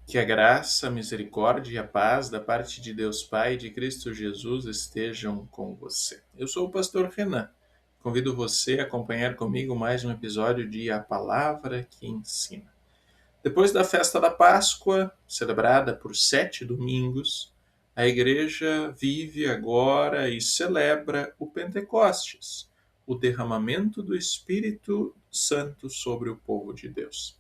Que a graça, a misericórdia e a paz da parte de Deus Pai e de Cristo Jesus estejam com você. Eu sou o pastor Renan. Convido você a acompanhar comigo mais um episódio de A Palavra que Ensina. Depois da festa da Páscoa, celebrada por 7 domingos, a igreja vive agora e celebra o Pentecostes, o derramamento do Espírito Santo sobre o povo de Deus.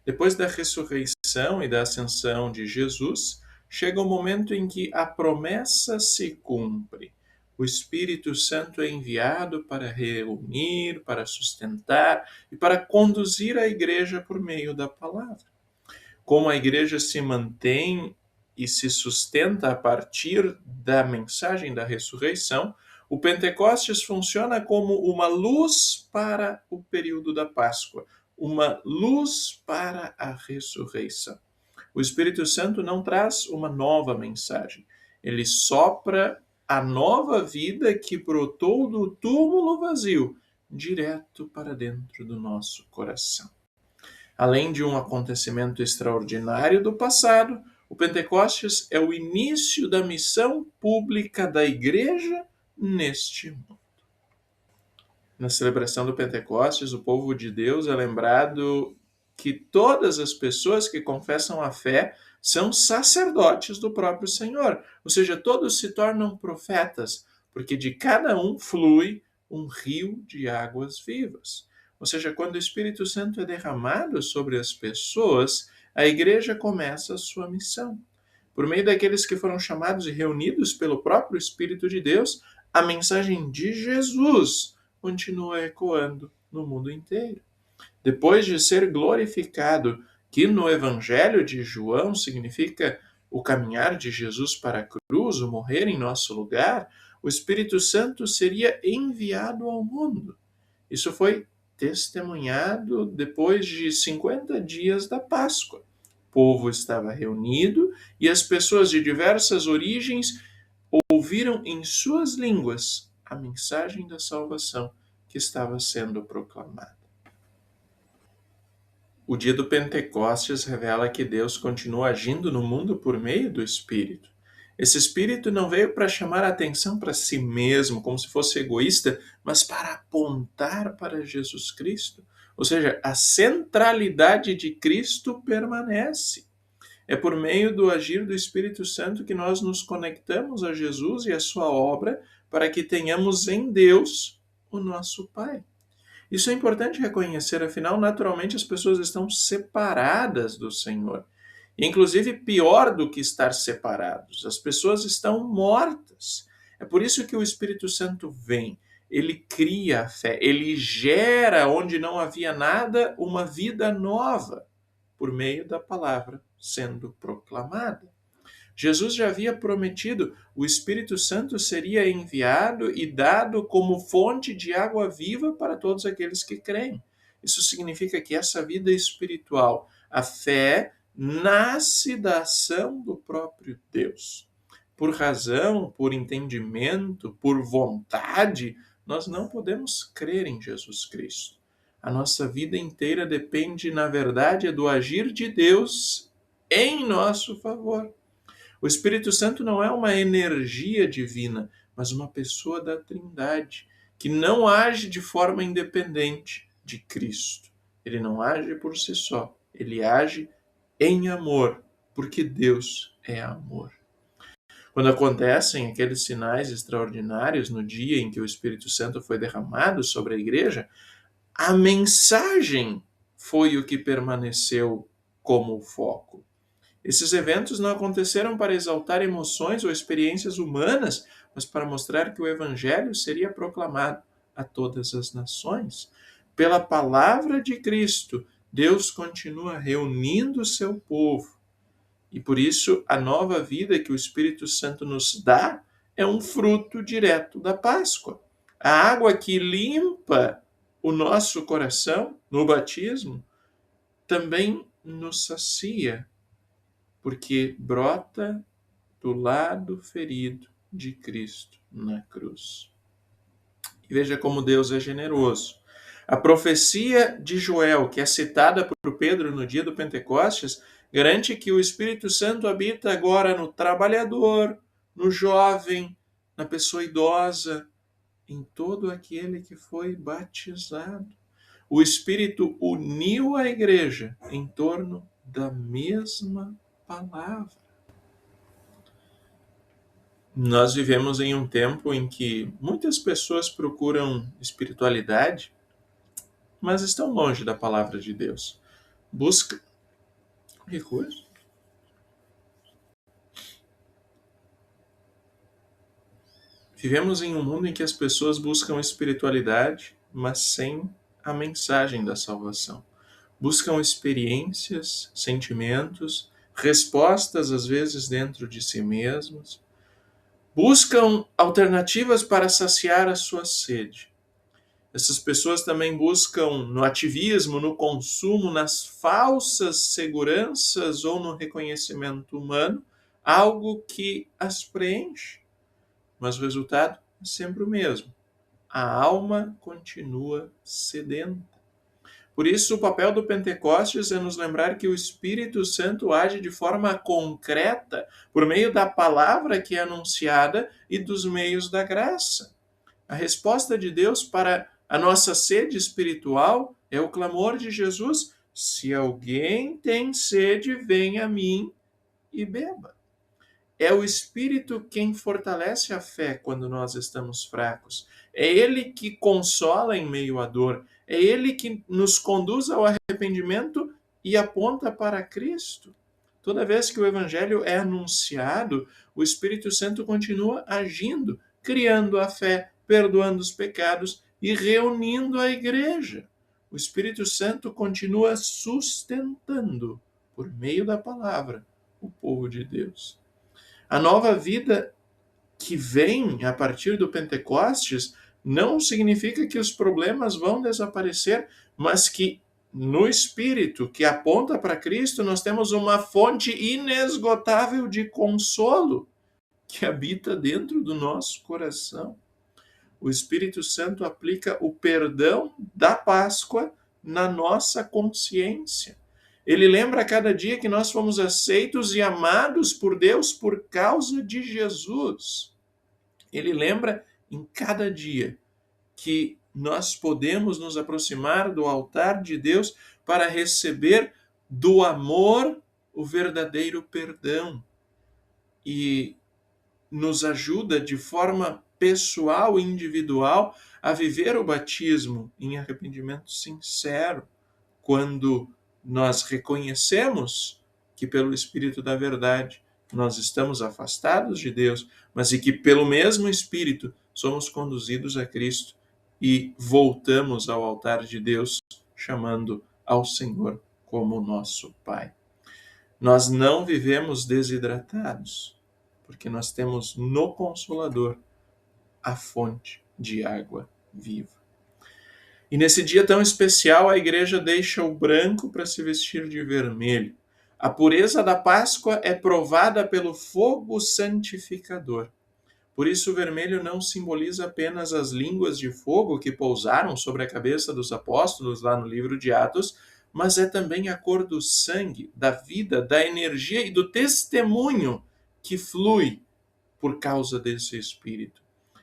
Depois da ressurreição e da ascensão de Jesus, chega o momento em que a promessa se cumpre. O Espírito Santo é enviado para reunir, para sustentar e para conduzir a igreja por meio da palavra. Como a igreja se mantém e se sustenta a partir da mensagem da ressurreição, o Pentecostes funciona como uma luz para o período da Páscoa, uma luz para a ressurreição. O Espírito Santo não traz uma nova mensagem, ele sopra a nova vida que brotou do túmulo vazio, direto para dentro do nosso coração. Além de um acontecimento extraordinário do passado, o Pentecostes é o início da missão pública da igreja neste mundo. Na celebração do Pentecostes, o povo de Deus é lembrado que todas as pessoas que confessam a fé são sacerdotes do próprio Senhor, ou seja, todos se tornam profetas, porque de cada um flui um rio de águas vivas. Ou seja, quando o Espírito Santo é derramado sobre as pessoas, a igreja começa a sua missão. Por meio daqueles que foram chamados e reunidos pelo próprio Espírito de Deus, a mensagem de Jesus continua ecoando no mundo inteiro. Depois de ser glorificado, que no Evangelho de João significa o caminhar de Jesus para a cruz, o morrer em nosso lugar, o Espírito Santo seria enviado ao mundo. Isso foi testemunhado depois de 50 dias da Páscoa. O povo estava reunido e as pessoas de diversas origens ouviram em suas línguas a mensagem da salvação que estava sendo proclamada. O dia do Pentecostes revela que Deus continua agindo no mundo por meio do Espírito. Esse Espírito não veio para chamar a atenção para si mesmo, como se fosse egoísta, mas para apontar para Jesus Cristo. Ou seja, a centralidade de Cristo permanece. É por meio do agir do Espírito Santo que nós nos conectamos a Jesus e a sua obra para que tenhamos em Deus o nosso Pai. Isso é importante reconhecer, afinal, naturalmente as pessoas estão separadas do Senhor. E, inclusive, pior do que estar separados, as pessoas estão mortas. É por isso que o Espírito Santo vem. Ele cria a fé, ele gera onde não havia nada uma vida nova, por meio da palavra sendo proclamada. Jesus já havia prometido, o Espírito Santo seria enviado e dado como fonte de água viva para todos aqueles que creem. Isso significa que essa vida espiritual, a fé, nasce da ação do próprio Deus. Por razão, por entendimento, por vontade, nós não podemos crer em Jesus Cristo. A nossa vida inteira depende, na verdade, do agir de Deus em nosso favor. O Espírito Santo não é uma energia divina, mas uma pessoa da Trindade, que não age de forma independente de Cristo. Ele não age por si só, ele age em amor, porque Deus é amor. Quando acontecem aqueles sinais extraordinários no dia em que o Espírito Santo foi derramado sobre a igreja, a mensagem foi o que permaneceu como o foco. Esses eventos não aconteceram para exaltar emoções ou experiências humanas, mas para mostrar que o Evangelho seria proclamado a todas as nações. Pela palavra de Cristo, Deus continua reunindo o seu povo. E por isso, a nova vida que o Espírito Santo nos dá é um fruto direto da Páscoa. A água que limpa o nosso coração no batismo também nos sacia, porque brota do lado ferido de Cristo na cruz. E veja como Deus é generoso. A profecia de Joel, que é citada por Pedro no dia do Pentecostes, garante que o Espírito Santo habita agora no trabalhador, no jovem, na pessoa idosa, em todo aquele que foi batizado. O Espírito uniu a igreja em torno da mesma palavra. Nós vivemos em um tempo em que muitas pessoas procuram espiritualidade, mas estão longe da palavra de Deus. Buscam recursos. Vivemos em um mundo em que as pessoas buscam espiritualidade, mas sem a mensagem da salvação. Buscam experiências, sentimentos, respostas às vezes dentro de si mesmos. Buscam alternativas para saciar a sua sede. Essas pessoas também buscam no ativismo, no consumo, nas falsas seguranças ou no reconhecimento humano, algo que as preenche. Mas o resultado é sempre o mesmo. A alma continua sedenta. Por isso, o papel do Pentecostes é nos lembrar que o Espírito Santo age de forma concreta por meio da palavra que é anunciada e dos meios da graça. A resposta de Deus para a nossa sede espiritual é o clamor de Jesus: se alguém tem sede, venha a mim e beba. É o Espírito quem fortalece a fé quando nós estamos fracos. É Ele que consola em meio à dor. É Ele que nos conduz ao arrependimento e aponta para Cristo. Toda vez que o Evangelho é anunciado, o Espírito Santo continua agindo, criando a fé, perdoando os pecados e reunindo a igreja. O Espírito Santo continua sustentando, por meio da palavra, o povo de Deus. A nova vida que vem a partir do Pentecostes não significa que os problemas vão desaparecer, mas que no Espírito que aponta para Cristo nós temos uma fonte inesgotável de consolo que habita dentro do nosso coração. O Espírito Santo aplica o perdão da Páscoa na nossa consciência. Ele lembra a cada dia que nós fomos aceitos e amados por Deus por causa de Jesus. Ele lembra em cada dia que nós podemos nos aproximar do altar de Deus para receber do amor o verdadeiro perdão. E nos ajuda de forma pessoal e individual a viver o batismo em arrependimento sincero, quando nós reconhecemos que pelo Espírito da verdade nós estamos afastados de Deus, mas e que pelo mesmo Espírito somos conduzidos a Cristo e voltamos ao altar de Deus, chamando ao Senhor como nosso Pai. Nós não vivemos desidratados, porque nós temos no Consolador a fonte de água viva. E nesse dia tão especial, a igreja deixa o branco para se vestir de vermelho. A pureza da Páscoa é provada pelo fogo santificador. Por isso, o vermelho não simboliza apenas as línguas de fogo que pousaram sobre a cabeça dos apóstolos lá no livro de Atos, mas é também a cor do sangue, da vida, da energia e do testemunho que flui por causa desse Espírito.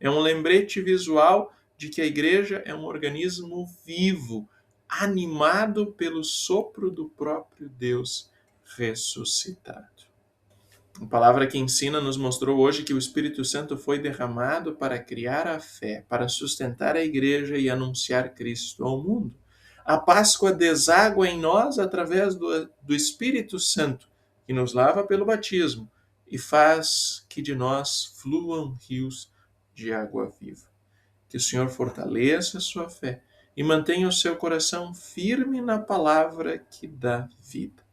É um lembrete visual de que a igreja é um organismo vivo, animado pelo sopro do próprio Deus ressuscitado. A palavra que ensina nos mostrou hoje que o Espírito Santo foi derramado para criar a fé, para sustentar a igreja e anunciar Cristo ao mundo. A Páscoa deságua em nós através do Espírito Santo, que nos lava pelo batismo e faz que de nós fluam rios de água viva. Que o Senhor fortaleça a sua fé e mantenha o seu coração firme na palavra que dá vida.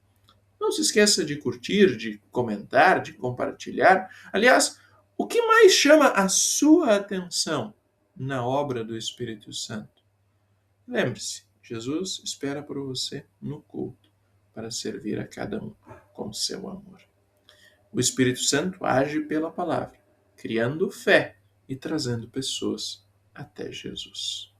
Não se esqueça de curtir, de comentar, de compartilhar. Aliás, o que mais chama a sua atenção na obra do Espírito Santo? Lembre-se, Jesus espera por você no culto para servir a cada um com seu amor. O Espírito Santo age pela palavra, criando fé e trazendo pessoas até Jesus.